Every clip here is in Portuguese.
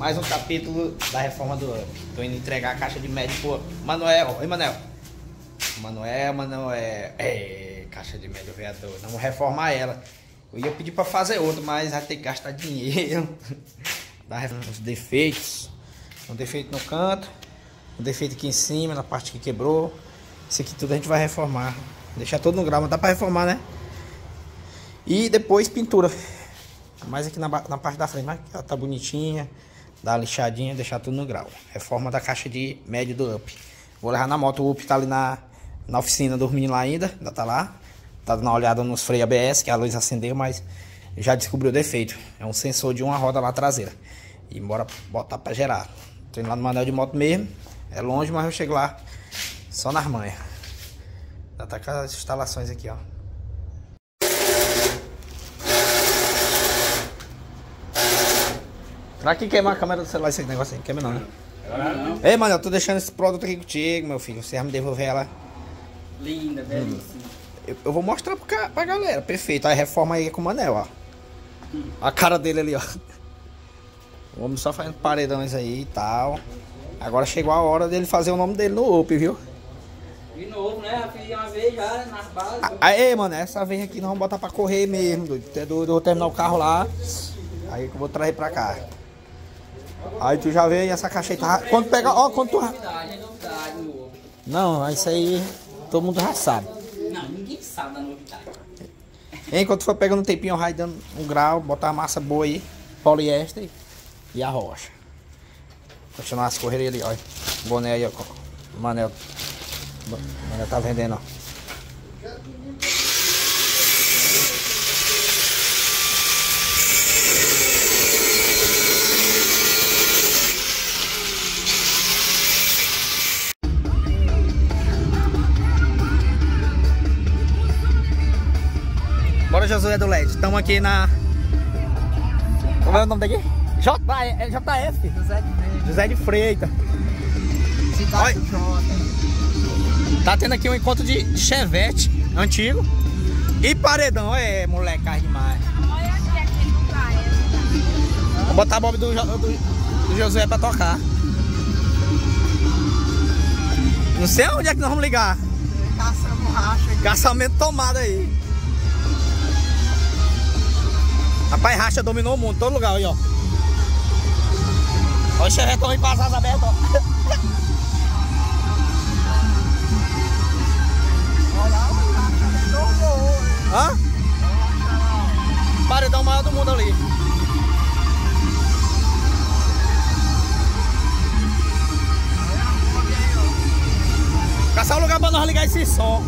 Mais um capítulo da reforma do Up. Tô indo entregar a caixa de médio pro Manuel. Oi, Manuel. Manuel. Caixa de médio vereador. Vamos reformar ela. Eu ia pedir pra fazer outra, mas vai ter que gastar dinheiro. Os defeitos. Um defeito no canto. Um defeito aqui em cima, na parte que quebrou. Isso aqui tudo a gente vai reformar. Deixar tudo no grau, mas dá pra reformar, né? E depois pintura. Mais aqui na parte da frente, mas ela tá bonitinha. Dá uma lixadinha, deixar tudo no grau. Reforma da caixa de médio do Up. Vou levar na moto, o Up tá ali na oficina dormindo lá ainda tá lá. Tá dando uma olhada nos freios ABS, que a luz acendeu, mas já descobriu o defeito. É um sensor de uma roda lá traseira. E bora botar pra gerar. Tô indo lá no Manel de moto mesmo. É longe, mas eu chego lá só nas manhas. Já tá com as instalações aqui, ó. Pra que queimar a câmera do celular esse negócio aí? Queima não, né? Não. Ei, mano, eu tô deixando esse produto aqui contigo, meu filho. Você vai me devolver ela. Linda, belíssima. Eu vou mostrar pra galera. Perfeito. Aí reforma aí com o Manel, ó. A cara dele ali, ó. O homem só fazendo paredões aí e tal. Agora chegou a hora dele fazer o nome dele no Up, viu? De novo, né? Já fiz uma vez já nas bases. Aí, mano, essa vez aqui nós vamos botar pra correr mesmo, doido. Eu vou terminar o carro lá. Aí que eu vou trazer pra cá. Aí tu já vê aí essa caixa aí, tá? Quando pega, ó, quando tu... É novidade no Up. Não, isso aí todo mundo já sabe. Não, ninguém sabe da novidade. Enquanto for pegando um tempinho, vai dando um grau, botar a massa boa aí, poliéster e a rocha. Continuar as correrias ali, ó. Boné aí, ó. Manel tá vendendo, ó. Bora, Josué do LED. Estamos aqui na... Como é o nome daqui? JF. José de Freitas. Cidade do Jota. Tá tendo aqui um encontro de Chevette antigo. E paredão. É, molecagem demais. Olha aqui, aquele lugar. Vou botar a Bob do Josué pra tocar. Não sei onde é que nós vamos ligar. Caçamos racha. Caçamento tomado aí. Rapaz, racha dominou o mundo, todo lugar aí, ó. Olha o Chevetão aí com as asas abertas, ó. Olha lá, o racha ali tomou. Hã? Paredão maior do mundo ali. Caçar um lugar pra nós ligar esse som.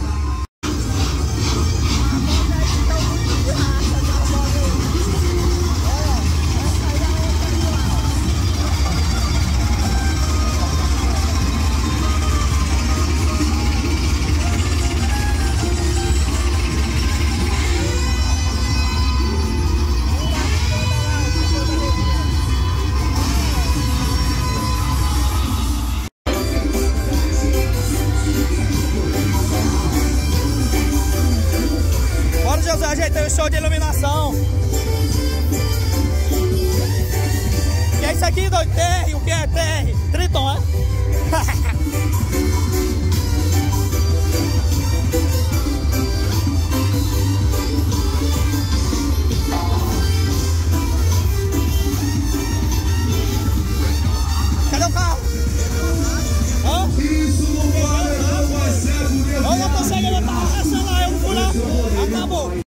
Ajeitei o show de iluminação. Que é isso aqui, doido? TR, o que é TR? Triton, é? Cadê o carro? Hã? Eu não consigo, ele tá arrastando lá, eu não fui lá. Acabou.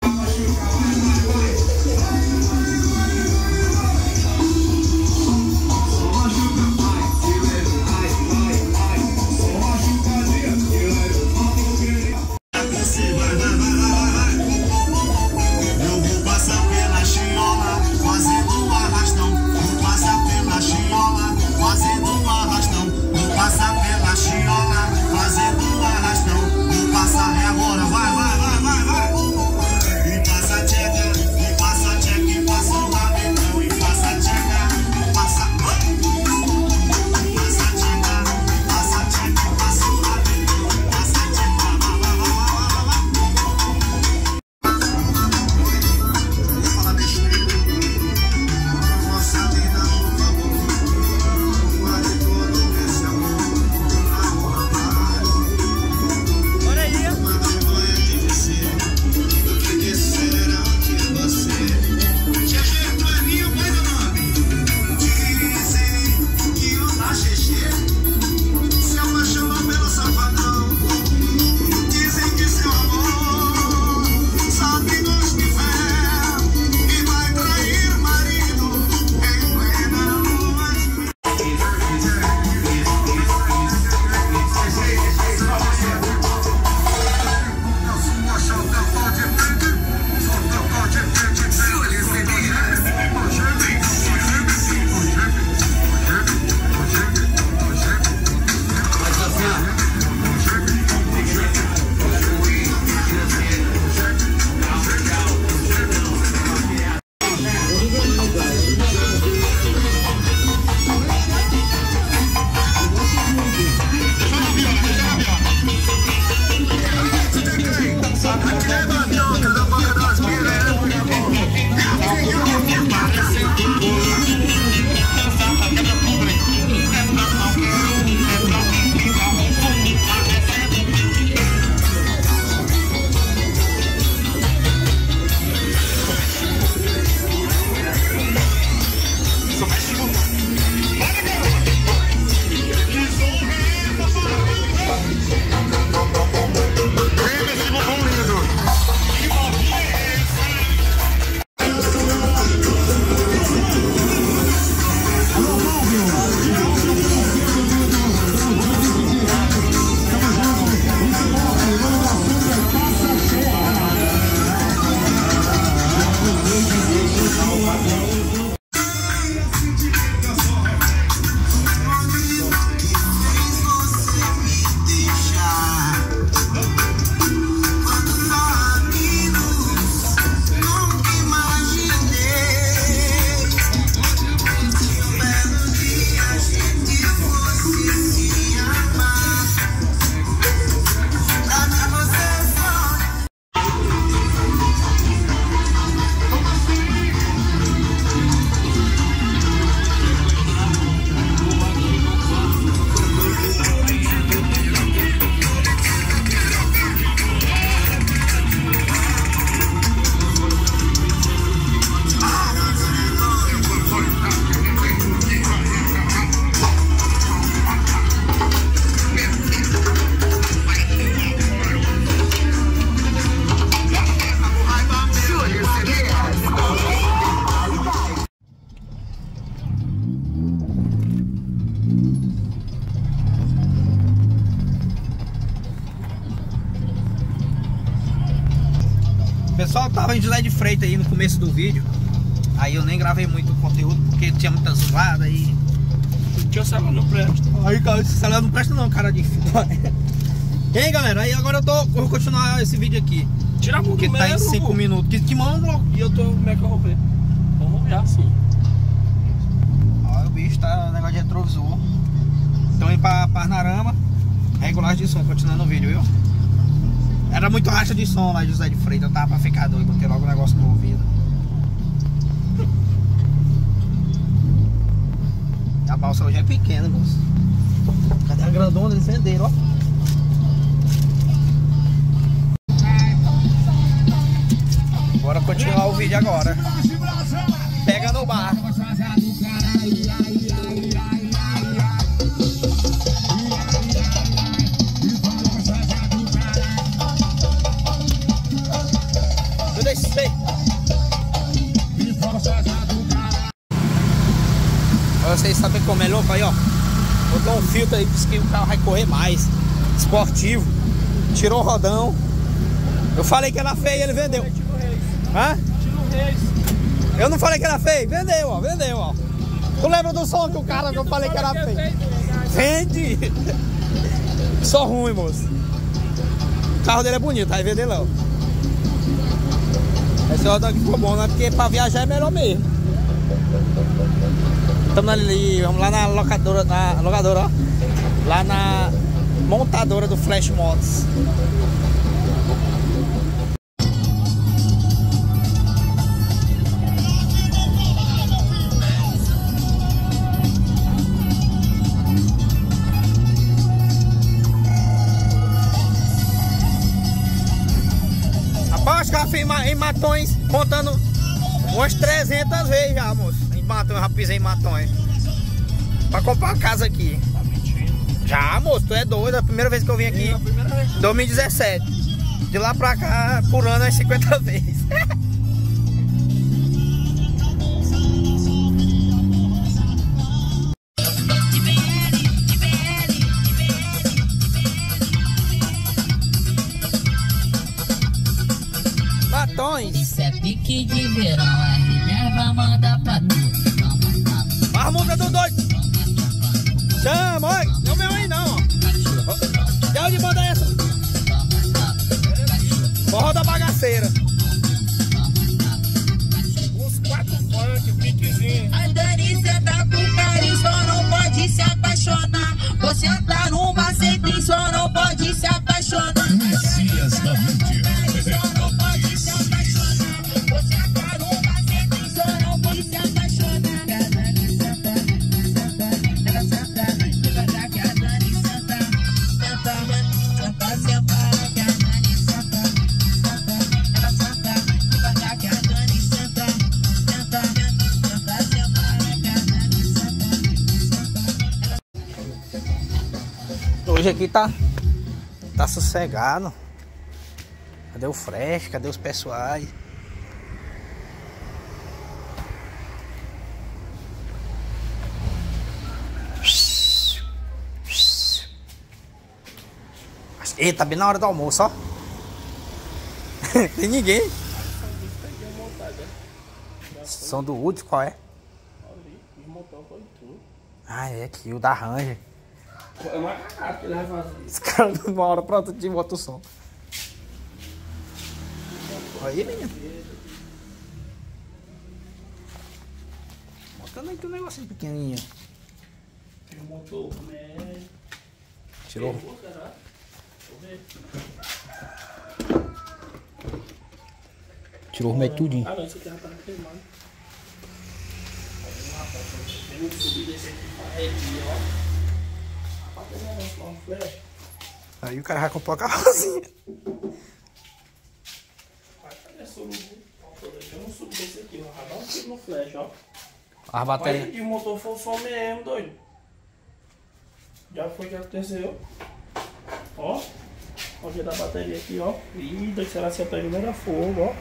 Pessoal, tava em José de Freitas aí no começo do vídeo. Aí eu nem gravei muito conteúdo porque tinha muita zoada aí. Teu celular não presta. Aí, cara, esse celular não presta não, cara de filho. E aí, galera, aí agora eu vou continuar esse vídeo aqui. Tira a mão porque do tá em 5 minutos. Que mano, e eu tô, como é que eu vou ver? Vamos ver assim. Olha o bicho, tá negócio de retrovisor. Então indo pra Parnarama. Regulagem de som, continuando o vídeo, viu? Era muito racha de som lá de José de Freitas. Eu tava pra ficar doido, botei logo o negócio no ouvido. A balsa hoje é pequena, moço. Cadê a grandona? Eles venderam, ó. Bora continuar o vídeo agora. Pega no bar. Eu deixei. Vocês sabem como é louco aí, ó. Botou um filtro aí, disse que o carro vai correr mais. Esportivo. Tirou o rodão. Eu falei que era feio, ele vendeu. Hã? Eu não falei que era feio, vendeu, ó, vendeu, ó. Tu lembra do som que o cara que eu falei que era feio? Vende! Só ruim, moço. O carro dele é bonito, vai vender não. Esse rodão aqui ficou bom, né? Porque pra viajar é melhor mesmo. Estamos ali, vamos lá na locadora, ó. Lá na montadora do Flash Motos. Rapaz, os caras em Matões, contando umas 300 vezes já, moço. Em Matões, já pisei em Matões. Pra comprar uma casa aqui. Já, moço, tu é doido. A primeira vez que eu vim aqui, 2017. De lá pra cá, por ano, é 50 vezes. Matões. Isso é pique de verão, a reserva manda pra tu. A música do doido. Chama, olha. Não é o meu aí não, ó. De onde manda essa? Forró da bagaceira. Os 4 funk, piquezinho. A Dani senta com carinho, só não pode se apaixonar. Você tá numa senta só não pode se apaixonar. Messias da mídia. Só não pode se apaixonar. Você tá numa senta só não pode se apaixonar. A Dani senta, ela senta, devagar que a Dani senta. Senta, separa que a Dani senta. Ela senta, devagar que a Dani senta. Senta, separa que a Dani senta. Hoje aqui tá sossegado. Cadê o Fresh? Cadê os pessoais? Eita, tá bem na hora do almoço, ó. Tem ninguém. Som do Wood, qual é? Ah, é aqui, o da Ranger. É uma cagada que ele vai fazer. Os caras de uma hora pra outra te botam o som. Olha aí, menino. Mostrando aí que um negocinho pequenininho. Ele montou o médio. Tirou. Será? Deixa eu ver. Tirou o médio tudinho. Ah, não, isso aqui já tá queimado. Tem um subir desse aqui pra redinha, ó. Aí o cara vai comprar a carrocinha. Eu não subi desse aqui, ó. Vai dar um tiro no flash, ó. A bateria. E o motor foi o som mesmo, doido. Já foi o que aconteceu. Ó. Ó o dia da bateria aqui, ó. Ih, daqui será que você tá indo no fogo, ó.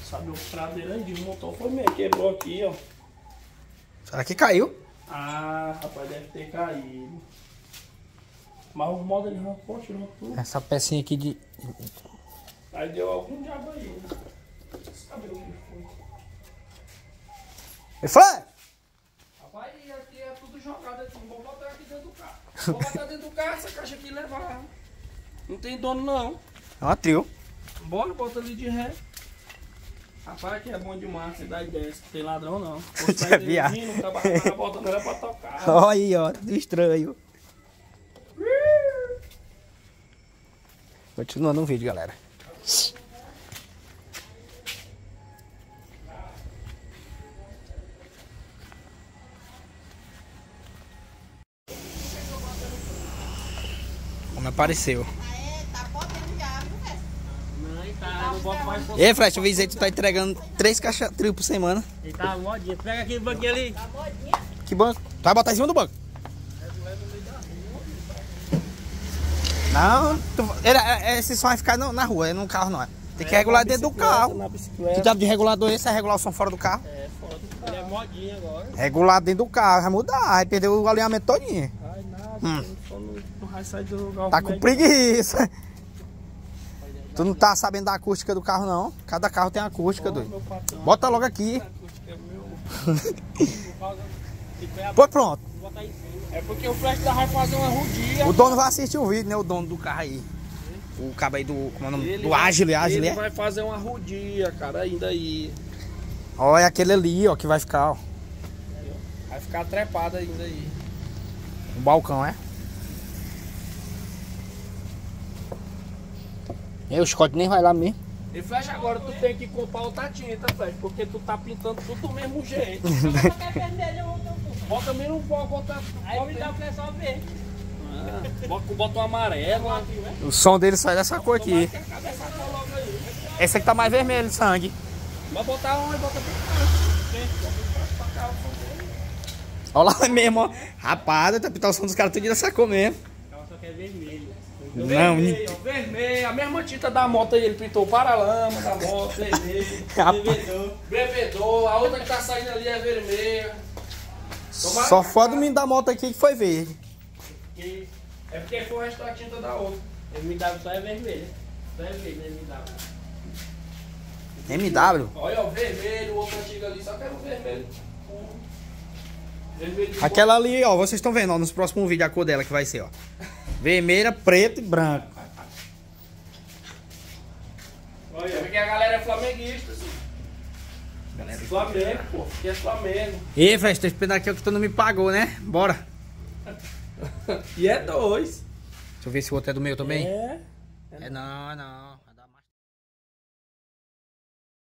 Sabe o pradeiro aí de motor foi mesmo. Quebrou aqui, ó. Será que caiu? Ah, rapaz, deve ter caído. Mas o modo ele arrancou, tirou tudo. Essa pecinha aqui Aí deu algum diabo aí, né? Sabe o que foi? E Fred! Rapaz, aqui é tudo jogado aqui. Vou botar aqui dentro do carro. Vou botar dentro do carro essa caixa aqui e levar. Não tem dono não. É uma trio. Bora, bota ali de ré. Rapaz, que é bom demais, você dá ideia. Não tem ladrão não. Você É viado. tá botando ela pra tocar. Olha aí, ó. Tudo estranho. Continuando o vídeo, galera. Como apareceu. Tá podendo já, viu, Não, tá, não bota mais Ei, Fred, eu avisei que tu tá entregando 3 caixas trio por semana. Ele tá modinha. Pega aquele banquinho ali. Que banco? Tu vai botar em cima do banco? Não, esse som vai ficar na rua, no carro não é. Tem que regular dentro do carro. Na Que bicicleta. diabo de regulador é esse? É regular o som fora do carro? É foda. Ele é modinha agora. Regular dentro do carro, vai mudar, vai perder o alinhamento todinho. Ai, nada. Só não vai sair do lugar. Tá com preguiça. Tu não tá sabendo da acústica do carro não? Cada carro tem acústica, doido. Meu patrão. Bota logo aqui. É meu. Pô, pronto. É porque o Flash da vai fazer uma rodia. O dono vai assistir o vídeo, né? O dono do carro aí. O cabo aí do... Como é o nome? Do Agile, Ele é? vai fazer uma rodia, cara, ainda aí. Olha aquele ali, ó, que vai ficar, ó. Vai ficar trepado ainda aí. O balcão, é? E o Scott nem vai lá mesmo. E Flash, agora tu tem que comprar outra tinta, Flash, porque tu tá pintando tudo do mesmo jeito. Bota mesmo, bota. Aí me dá o que é só ver. Bota um amarelo. O som dele sai dessa cor aqui. Esse aqui tá mais vermelho, sangue. Vai botar onde? Bota pra cá. Olha lá mesmo, ó. Rapaz, tá pintando o som dos caras tudo dessa cor mesmo. Ela só quer vermelho. Não, Vermelho, vermelho, a mesma tinta da moto aí, ele pintou o paralama da moto, vermelho. Bebedouro, a outra que tá saindo ali é vermelha. Só foda o menino da moto aqui que foi verde. É porque foi o resto da tinta da outra. MW só é vermelho. Só é vermelho, MW. MW. Olha, o vermelho, o outro antigo ali, só quero o vermelho. Vermelho de Aquela ali, ó, vocês estão vendo, ó, nos próximos vídeos a cor dela que vai ser, ó. Vermelha, preto e branco. Olha, porque a galera é flamenguista, assim. Flamengo, pô, que é Flamengo. Ei, Fred, tô esperando aqui o que tu não me pagou, né? Bora. E é 2. Deixa eu ver se o outro é do meu também. É. É não, é não.